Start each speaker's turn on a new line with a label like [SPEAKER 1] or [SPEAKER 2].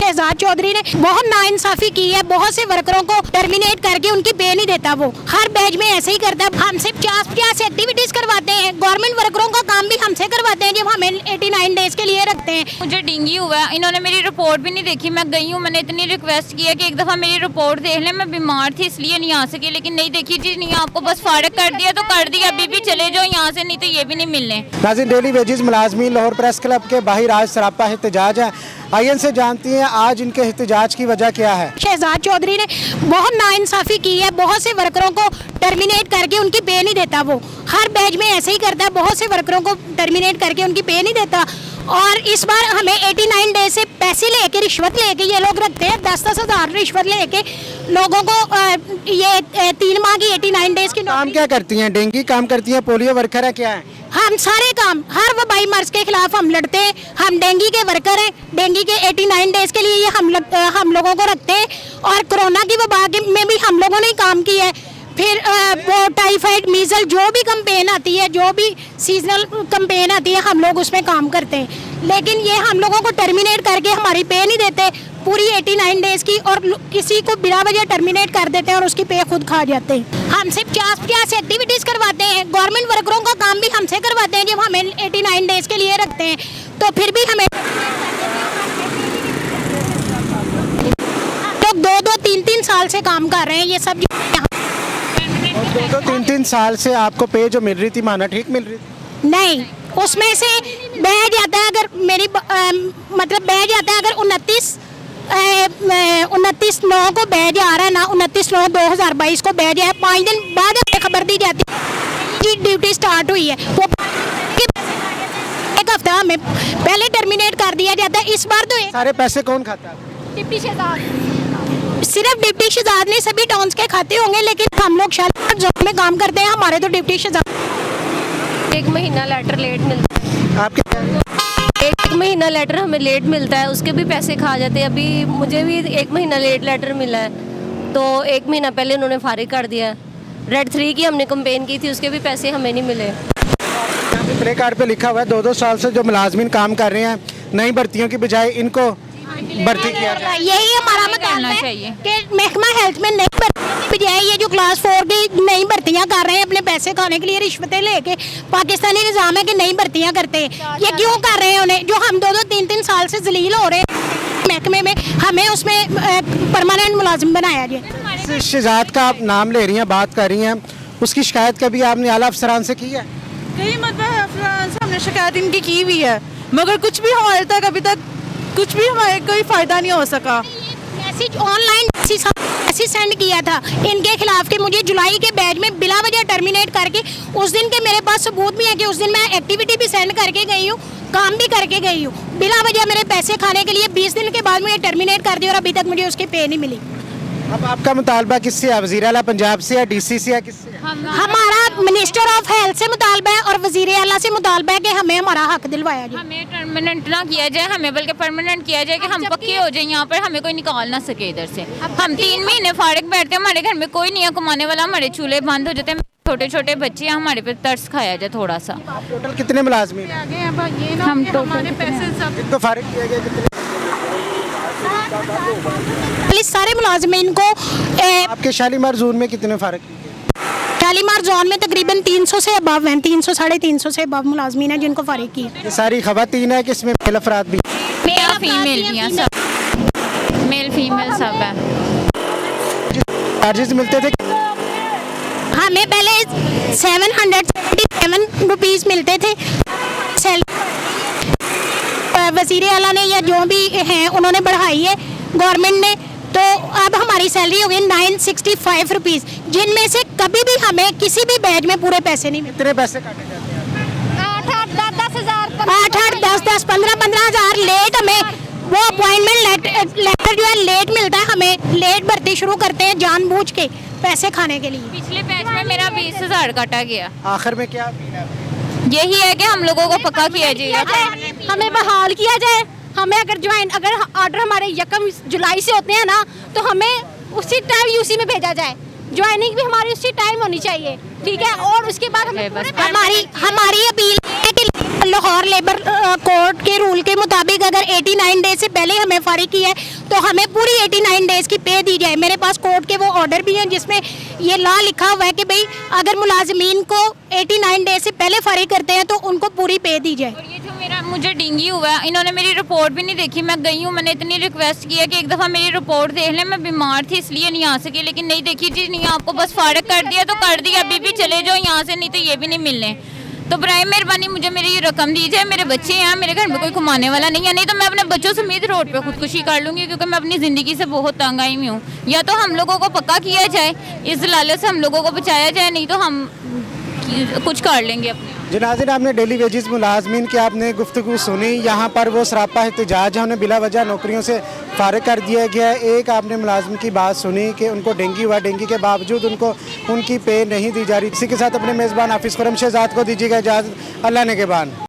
[SPEAKER 1] शहजाद चौधरी ने बहुत नाइंसाफी की है, बहुत से वर्करों को टर्मिनेट करके उनकी पे नहीं देता। वो हर बैच में ऐसे ही करता है। हमसे 50 एक्टिविटीज करवाते हैं, गवर्नमेंट वर्करों का काम भी हमसे करवाते हैं जब हमें 89 डेज के लिए रखते हैं।
[SPEAKER 2] मुझे डेंगू हुआ है, इन्होंने मेरी रिपोर्ट भी नहीं देखी। मैं गई हूँ, मैंने इतनी रिक्वेस्ट किया कि एक दफ़ा मेरी रिपोर्ट देख लें। मैं बीमार थी इसलिए नहीं आ सकी, लेकिन नहीं देखी जी, नहीं आपको बस फारिग कर दिया तो कर दिया, अभी भी चले जाओ यहाँ से, नहीं तो ये भी नहीं मिलने।
[SPEAKER 3] नाज़रीन, डेली वेजेस मुलाजमीन लाहौर प्रेस क्लब के बाहर आज सरापा एहतजाज है। आइए से जानती हैं आज इनके एहतजाज की वजह क्या है।
[SPEAKER 1] शहजाद चौधरी ने बहुत नाइंसाफी की है, बहुत से वर्करों को टर्मिनेट करके उनकी पे नहीं देता। वो हर बैच में ऐसे ही करता है, बहुत से वर्करों को टर्मिनेट करके उनकी पे नहीं देता। और इस बार हमें 89 डेज से पैसे लेके, रिश्वत लेके ये लोग रखते हैं। 10-10 हज़ार रिश्वत लेके लोगों को ये 3 माह की 89 डेज की
[SPEAKER 3] काम क्या करती हैं? डेंगू काम करती हैं, पोलियो वर्कर है, क्या है?
[SPEAKER 1] हम सारे काम, हर वबाई मर्ज के खिलाफ हम लड़ते हैं। हम डेंगू के वर्कर हैं, डेंगू के 89 डेज के लिए ये हम लोगों को रखते हैं। और कोरोना की वबा में भी हम लोगों ने ही काम किया है। फिर वो टाइफाइड, मीजल, जो भी कंपेन आती है, जो भी सीजनल कंपेन आती है, हम लोग उसमें काम करते हैं। लेकिन ये हम लोगों को टर्मिनेट करके हमारी पे नहीं देते पूरी 89 डेज की, और किसी को बिना वजह टर्मिनेट कर देते हैं और उसकी पे खुद खा जाते हैं। हमसे 50 एक्टिविटीज़ करवाते हैं, गवर्नमेंट वर्करों का काम भी हमसे करवाते हैं जब हमें 89 डेज के लिए रखते हैं। तो फिर भी हमें लोग 2-2, 3-3 साल से काम कर रहे हैं। ये सब
[SPEAKER 3] 2-3 साल से आपको पे जो मिल रही थी, माना ठीक मिल रही थी?
[SPEAKER 1] नहीं, उसमें से बह जाता है, अगर मेरी मतलब बह जाता है, अगर 29/9 को बह जा रहा है ना, 29/9/2022 को बह जाए, 5 दिन बाद हमें खबर दी जाती है कि ड्यूटी स्टार्ट हुई है। वो एक हफ्ता हमें पहले टर्मिनेट कर दिया जाता है। इस बार तो
[SPEAKER 3] सारे पैसे कौन खाता है?
[SPEAKER 1] डिप्टी शहजाद, सिर्फ डिप्टी शहजाद नहीं, सभी टाउन्स के खाते होंगे, लेकिन हम लोग शायद जोन में काम करते हैं, हमारे तो डिप्टी शहजाद
[SPEAKER 4] 1 महीना लेटर लेट मिलता है।
[SPEAKER 3] आपके
[SPEAKER 4] 1 महीना लेटर हमें लेट मिलता है, उसके भी पैसे खा जाते हैं। अभी मुझे भी 1 महीना लेट लेटर मिला है, तो 1 महीना पहले उन्होंने फारिग कर दिया। रेड 3 की हमने कंपेन की थी, उसके भी पैसे हमें नहीं मिले।
[SPEAKER 3] प्ले कार्ड पे लिखा हुआ है 2-2 साल से जो मुलाजमीन काम कर रहे हैं, नई भर्तियों की बजाय इनको भर्ती किया जाए।
[SPEAKER 1] यही हमारा
[SPEAKER 2] करना
[SPEAKER 1] मतलब
[SPEAKER 2] चाहिए
[SPEAKER 1] कि महकमा हेल्थ में नई भर्तियों की बजाय ये जो क्लास 4 की नई भर्तियां कर रहे हैं अपने पैसे खाने के लिए, रिश्वतें लेके, पाकिस्तानी निज़ाम है कि नई भर्तियां करते हैं। ये क्यों कर रहे हैं उन्हें, जो हम 2-2, 3-3 साल से जलील हो रहे हैं महकमे में, हमें उसमें परमानेंट मुलाजिम बनाया जाए।
[SPEAKER 3] शहजाद का आप नाम ले रही हैं, बात कर रही हैं, उसकी शिकायत कभी आपने आला अफसरान से की है?
[SPEAKER 5] कई मतलब अफसरान से हमने शिकायत इनकी की हुई है, मगर कुछ भी हमारे तक अभी तक कुछ भी हमारे कोई फ़ायदा नहीं हो सका।
[SPEAKER 1] मैसेज ऑनलाइन मैसेज सेंड किया था इनके खिलाफ कि मुझे जुलाई के बैच में बिला वजह टर्मिनेट करके, उस दिन के मेरे पास सबूत भी है कि उस दिन मैं एक्टिविटी भी सेंड करके गई हूँ, काम भी करके गई हूँ। बिला वजह मेरे पैसे खाने के लिए 20 दिन के बाद मुझे टर्मिनेट कर दिया और अभी तक मुझे उसकी पे नहीं मिली।
[SPEAKER 3] अब आपका मुतालबा किससे है? वज़ीर आला पंजाब से या DC से या किससे?
[SPEAKER 1] हमारा मिनिस्टर ऑफ हेल्थ से मुतालबा है और वज़ीर आला से मुतालबा है कि हमें हमारा हक दिलवाया जाए।
[SPEAKER 2] हमें टर्मिनेंट ना किया जाए, हमें बल्कि परमानेंट किया जाए कि हम पक्के हो जाए यहाँ पर, हमें कोई निकाल ना सके इधर से। हम 3 महीने फारिग बैठते हैं, हमारे घर में कोई नहीं है कमाने वाला, हमारे चूल्हे बंद हो जाते हैं, छोटे छोटे बच्चे हैं, हमारे पे तरस खाया जाए थोड़ा सा।
[SPEAKER 3] टोटल कितने मुलाजमीन?
[SPEAKER 2] हम टोटल
[SPEAKER 3] इनको फारिग किया गया कितने?
[SPEAKER 1] सारे मुलाजमीन को
[SPEAKER 3] आपके शालीमार जोन में कितने फारिग किए गए?
[SPEAKER 1] शालीमार जोन में तकरीबन 300 से अबव हैं, 300 साढ़े 300 से अबव मुलाजमीन हैं जिनको फारिग किया।
[SPEAKER 3] ये सारी खवातीन है कि इसमें मेल अफराद भी?
[SPEAKER 2] मेल फीमेल भी हैं, सब मेल फीमेल सब है।
[SPEAKER 3] चार्जेस मिलते थे?
[SPEAKER 1] हमें पहले 777 रुपीज़ मिलते थे। वज़ीर आला ने या जो भी हैं उन्होंने बढ़ाई है गवर्नमेंट ने, तो अब हमारी सैलरी हो गई 965 रुपीज़, जिनमें से कभी भी हमें किसी भी बैच में पूरे पैसे नहीं मिलते।
[SPEAKER 3] कितने पैसे काटे जाते हैं?
[SPEAKER 1] 8-8, 10-10, 15-15 हज़ार लेट हमें वो अपॉइंटमेंट लेटर जो है लेट मिलता है। हमें लेट भर्ती शुरू करते हैं जानबूझ के पैसे खाने के लिए।
[SPEAKER 2] पिछले बैच में मेरा 20,000 काटा गया।
[SPEAKER 3] आखिर में क्या
[SPEAKER 2] यही है कि हम लोगों को पक्का किया जाएगा,
[SPEAKER 4] हमें बहाल किया जाए। हमें अगर ऑर्डर हमारे 1 जुलाई से होते हैं ना, तो हमें उसी टाइम यूसी में भेजा जाए। ज्वाइनिंग भी हमारी उसी टाइम होनी चाहिए, ठीक है। और उसके बाद हमें
[SPEAKER 1] हमारी अपील है कि लाहौर लेबर कोर्ट के रूल के मुताबिक अगर 89 डेज से पहले हमें फारिग किया है तो हमें पूरी 89 डेज की पे दी जाए। मेरे पास कोर्ट के वो ऑर्डर भी हैं जिसमें ये लॉ लिखा हुआ है कि भाई अगर मुलाजमीन को 89 डेज से पहले फारिग करते हैं तो उनको पूरी पे दी जाए।
[SPEAKER 2] और ये जो मेरा मुझे डेंगू हुआ है, इन्होंने मेरी रिपोर्ट भी नहीं देखी। मैं गई हूँ, मैंने इतनी रिक्वेस्ट की है कि एक दफ़ा मेरी रिपोर्ट देख लें। मैं बीमार थी इसलिए नहीं आ सकी, लेकिन नहीं देखी जी, नहीं आपको बस फारिग कर दिया तो कर दिया, अभी भी चले जाओ यहाँ से, नहीं तो ये भी नहीं मिलने। तो बराए मेहरबानी मुझे मेरी ये रकम दी जाए। मेरे बच्चे हैं, मेरे घर में कोई कमाने वाला नहीं है, नहीं तो मैं अपने बच्चों समेत रोड पे खुदकुशी कर लूँगी, क्योंकि मैं अपनी ज़िंदगी से बहुत तंग आई हुई हूँ। या तो हम लोगों को पक्का किया जाए, इस जलालत से हम लोगों को बचाया जाए, नहीं तो हम कुछ कर लेंगे अपने।
[SPEAKER 3] जी नाज़रीन, आपने डेली वेजेस मुलाजमीन की आपने गुफ्तगू सुनी। यहाँ पर वो सरापा एहतजाज है, उन्हें बिला वजह नौकरियों से फारिग कर दिया गया है। एक आपने मुलाजम की बात सुनी कि उनको डेंगू हुआ, डेंगू के बावजूद उनको उनकी पे नहीं दी जा रही। इसी के साथ अपने मेज़बान हाफिज़ खुरम शहजाद को दीजिएगा इजाज़त। अल्लाह ने के बान।